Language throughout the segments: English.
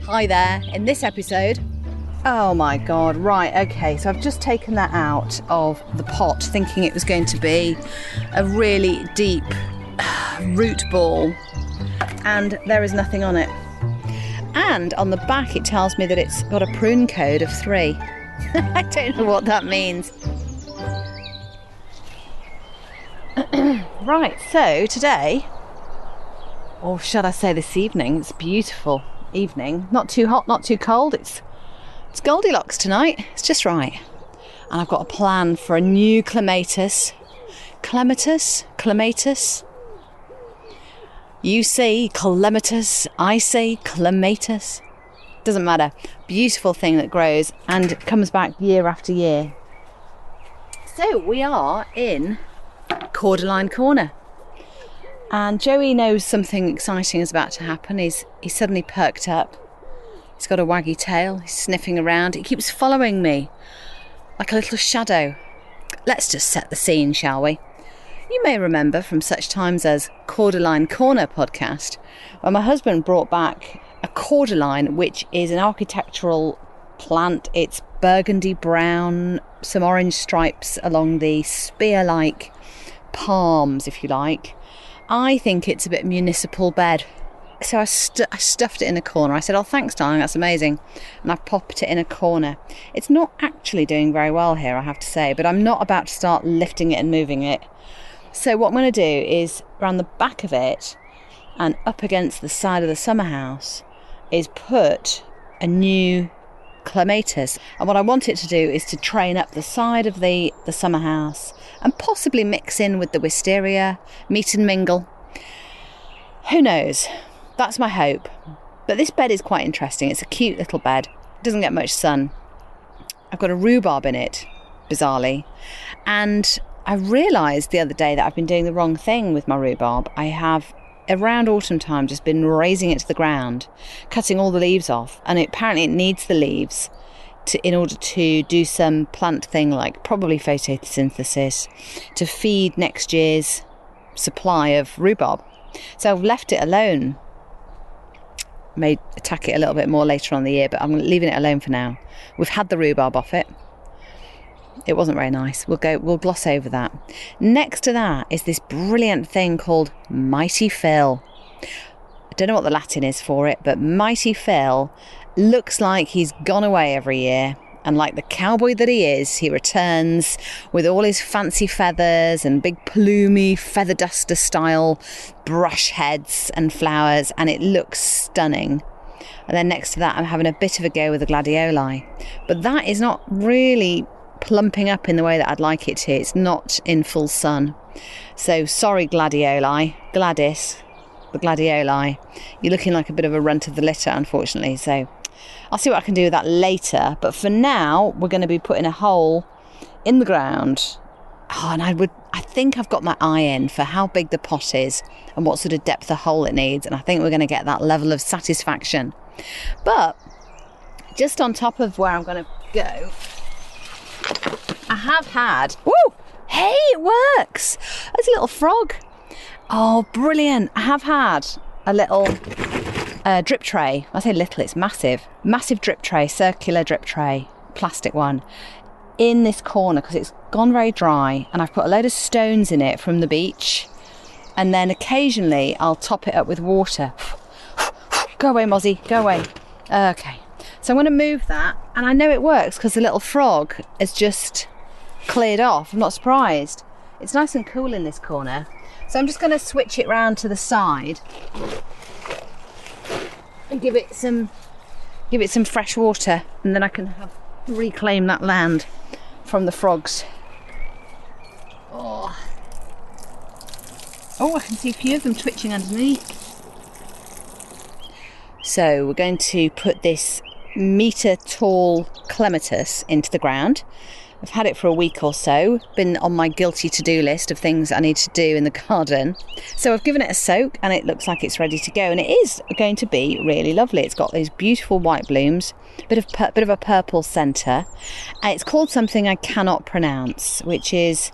Hi there, in this episode... Oh my god, right, okay, so I've just taken that out of the pot thinking it was going to be a really deep root ball, and there is nothing on it. And on the back it tells me that it's got a prune code of 3. I don't know what that means. Right, so today, or should I say this evening, it's a beautiful evening, not too hot, not too cold, it's Goldilocks tonight, it's just right. And I've got a plan for a new clematis. Clematis. You say clematis, I say clematis. Doesn't matter. Beautiful thing that grows and comes back year after year. So we are in Cordyline Corner. And Joey knows something exciting is about to happen. He's suddenly perked up. He's got a waggy tail. He's sniffing around. He keeps following me like a little shadow. Let's just set the scene, shall we? You may remember from such times as Cordyline Corner podcast, when my husband brought back a cordyline, which is an architectural plant. It's burgundy brown, some orange stripes along the spear-like palms, if you like. I think it's a bit municipal bed. So I stuffed it in a corner. I said, oh, thanks, darling, that's amazing. And I popped it in a corner. It's not actually doing very well here, I have to say, but I'm not about to start lifting it and moving it. So what I'm going to do is, around the back of it and up against the side of the summer house, is put a new clematis. And what I want it to do is to train up the side of the summer house and possibly mix in with the wisteria, meet and mingle. Who knows? That's my hope. But this bed is quite interesting. It's a cute little bed. It doesn't get much sun. I've got a rhubarb in it, bizarrely. And I realised the other day that I've been doing the wrong thing with my rhubarb. I have, around autumn time, just been raising it to the ground, cutting all the leaves off. And apparently it needs the leaves in order to do some plant thing like probably photosynthesis to feed next year's supply of rhubarb. So I've left it alone. May attack it a little bit more later on in the year, but I'm leaving it alone for now. We've had the rhubarb off it. It wasn't very nice. We'll gloss over that. Next to that is this brilliant thing called Mighty Phil. I don't know what the Latin is for it, but Mighty Phil looks like he's gone away every year. And like the cowboy that he is, he returns with all his fancy feathers and big plumey feather duster style brush heads and flowers, and it looks stunning. And then next to that, I'm having a bit of a go with the gladioli. But that is not really plumping up in the way that I'd like it to. It's not in full sun. So sorry, gladioli, Gladys, the gladioli. You're looking like a bit of a runt of the litter, unfortunately, so... I'll see what I can do with that later, but for now we're going to be putting a hole in the ground. And I think I've got my eye in for how big the pot is and what sort of depth the hole it needs, and I think we're going to get that level of satisfaction. But just on top of where I'm going to go, I have had... Woo! Hey, it works! There's a little frog. Oh, brilliant. I have had a little... drip tray. I say little, it's massive drip tray, circular drip tray, plastic one, in this corner because it's gone very dry, and I've put a load of stones in it from the beach, and then occasionally I'll top it up with water. Go away, Mozzie, go away. Okay, so I'm going to move that, and I know it works because the little frog has just cleared off. I'm not surprised. It's nice and cool in this corner, so I'm just going to switch it round to the side and give it some fresh water, and then I can reclaim that land from the frogs. Oh, I can see a few of them twitching underneath. So we're going to put this metre tall clematis into the ground. I've had it for a week or so, been on my guilty to-do list of things I need to do in the garden. So I've given it a soak and it looks like it's ready to go, and it is going to be really lovely. It's got these beautiful white blooms, bit of a purple centre, and it's called something I cannot pronounce, which is,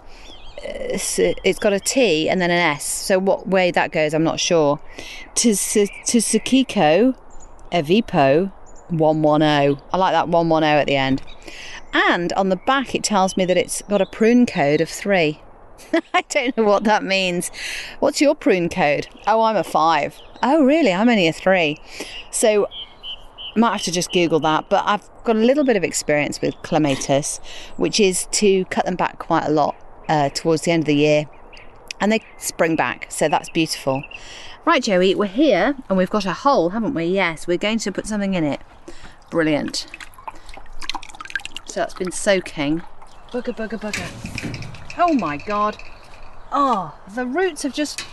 it's got a T and then an S, so what way that goes I'm not sure. Tsukiko Evipo 110. I like that 110 at the end. And on the back it tells me that it's got a prune code of 3. I don't know what that means. What's your prune code? Oh, I'm a 5. Oh, really? I'm only a 3. So I might have to just Google that. But I've got a little bit of experience with clematis, which is to cut them back quite a lot towards the end of the year. And they spring back. So that's beautiful. Right, Joey, we're here and we've got a hole, haven't we? Yes, we're going to put something in it. Brilliant. So that's been soaking. Bugger, bugger, bugger. Oh my God. Oh, the roots have just...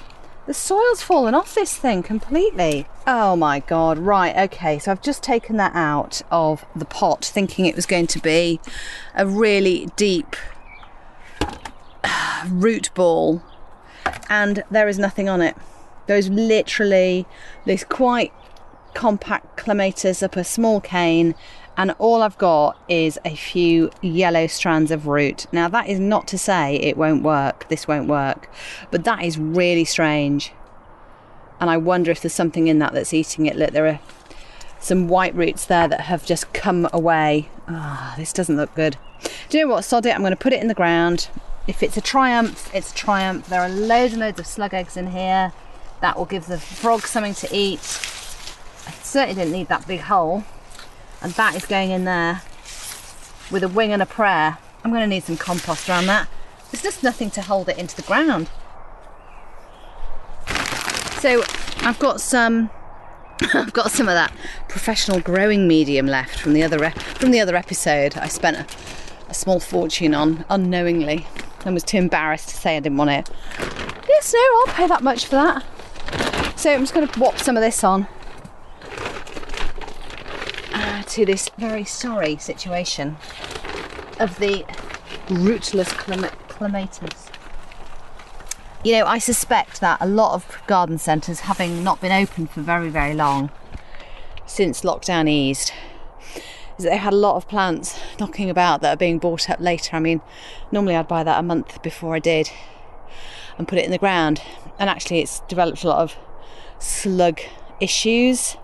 The soil's fallen off this thing completely. Oh my God. Right, okay. So I've just taken that out of the pot thinking it was going to be a really deep root ball. And there is nothing on it. There's literally this quite compact clematis up a small cane, and all I've got is a few yellow strands of root. Now that is not to say it won't work, this won't work, but that is really strange. And I wonder if there's something in that that's eating it. Look, there are some white roots there that have just come away. Ah, this doesn't look good. Do you know what, sod it, I'm going to put it in the ground. If it's a triumph, it's a triumph. There are loads and loads of slug eggs in here. That will give the frogs something to eat. I certainly didn't need that big hole. And that is going in there with a wing and a prayer. I'm going to need some compost around that. There's just nothing to hold it into the ground. So I've got some of that professional growing medium left from the other episode. I spent a small fortune on unknowingly and was too embarrassed to say I didn't want it. Yes, no, I'll pay that much for that. So I'm just going to whop some of this on to this very sorry situation of the rootless clematis. You know, I suspect that a lot of garden centres, having not been open for very, very long since lockdown eased, is that they had a lot of plants knocking about that are being bought up later. I mean, normally I'd buy that a month before I did and put it in the ground, and actually it's developed a lot of slug issues.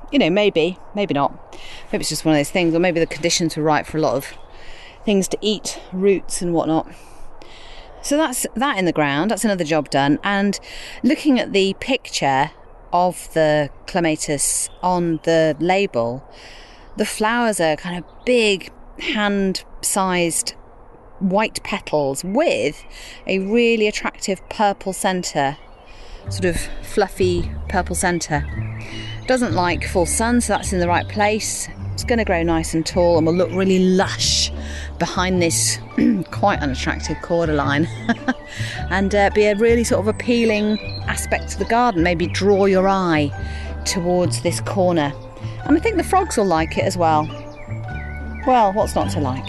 You know, maybe not. Maybe it's just one of those things, or maybe the conditions were right for a lot of things to eat, roots and whatnot. So that's that in the ground. That's another job done. And looking at the picture of the clematis on the label, the flowers are kind of big, hand-sized white petals with a really attractive purple centre, sort of fluffy purple centre. Doesn't like full sun, so that's in the right place. It's going to grow nice and tall and will look really lush behind this quite unattractive cordyline and be a really sort of appealing aspect to the garden. Maybe draw your eye towards this corner. And I think the frogs will like it as well. Well, what's not to like?